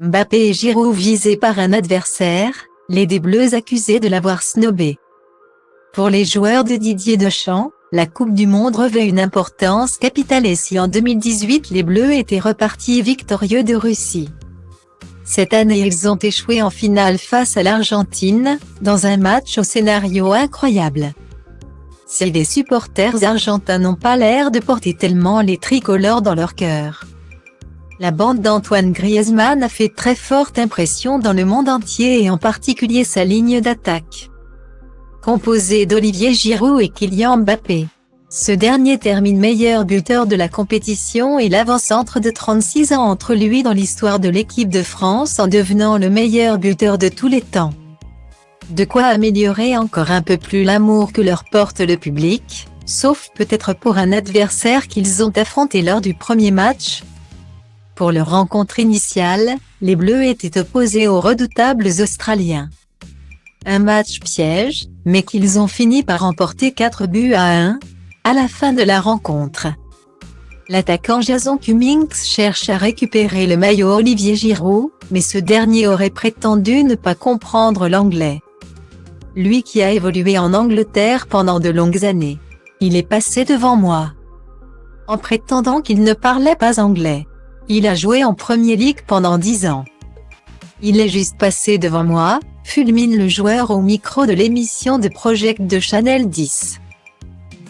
Mbappé et Giroud visés par un adversaire, les des Bleus accusés de l'avoir snobé. Pour les joueurs de Didier Deschamps, la Coupe du Monde revêt une importance capitale et si en 2018 les Bleus étaient repartis victorieux de Russie. Cette année ils ont échoué en finale face à l'Argentine, dans un match au scénario incroyable. Si les supporters argentins n'ont pas l'air de porter tellement les tricolores dans leur cœur. La bande d'Antoine Griezmann a fait très forte impression dans le monde entier et en particulier sa ligne d'attaque. Composée d'Olivier Giroud et Kylian Mbappé. Ce dernier termine meilleur buteur de la compétition et l'avant-centre de 36 ans entre lui dans l'histoire de l'équipe de France en devenant le meilleur buteur de tous les temps. De quoi améliorer encore un peu plus l'amour que leur porte le public, sauf peut-être pour un adversaire qu'ils ont affronté lors du premier match. Pour leur rencontre initiale, les Bleus étaient opposés aux redoutables Australiens. Un match piège, mais qu'ils ont fini par remporter 4-1, à la fin de la rencontre. L'attaquant Jason Cummings cherche à récupérer le maillot Olivier Giroud, mais ce dernier aurait prétendu ne pas comprendre l'anglais. Lui qui a évolué en Angleterre pendant de longues années. Il est passé devant moi. En prétendant qu'il ne parlait pas anglais. Il a joué en Premier League pendant 10 ans. Il est juste passé devant moi, fulmine le joueur au micro de l'émission de Project de Channel 10.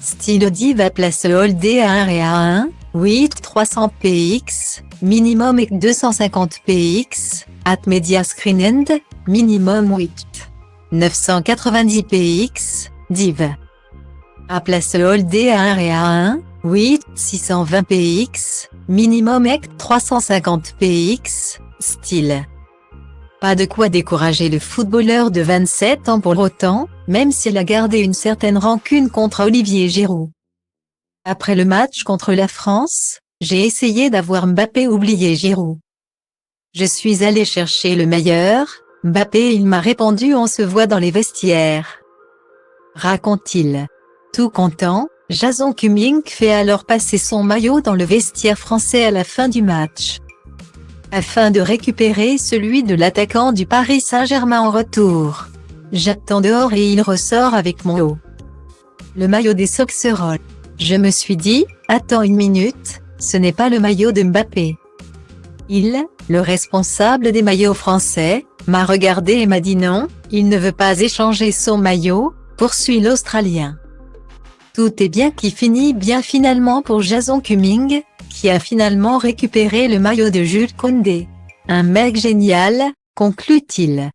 Style Diva place Holdé à 1 et à 1, 8 300 px, minimum et 250 px, at media screen end, minimum 8 990 px, div. À place Holdé à 1 et à 1, 8 620 px, minimum et 350 px, style. Pas de quoi décourager le footballeur de 27 ans pour autant, même s'il a gardé une certaine rancune contre Olivier Giroud. Après le match contre la France, j'ai essayé d'avoir Mbappé oublier Giroud. Je suis allé chercher le meilleur, Mbappé il m'a répondu on se voit dans les vestiaires. Raconte-t-il. Tout content, Jason Cummings fait alors passer son maillot dans le vestiaire français à la fin du match. Afin de récupérer celui de l'attaquant du Paris Saint-Germain en retour. J'attends dehors et il ressort avec mon haut. Le maillot des Soxerolles. Je me suis dit, attends une minute, ce n'est pas le maillot de Mbappé. Il, le responsable des maillots français, m'a regardé et m'a dit non, il ne veut pas échanger son maillot, poursuit l'Australien. Tout est bien qui finit bien finalement pour Jason Cummings, qui a finalement récupéré le maillot de Jules Koundé. Un mec génial, conclut-il.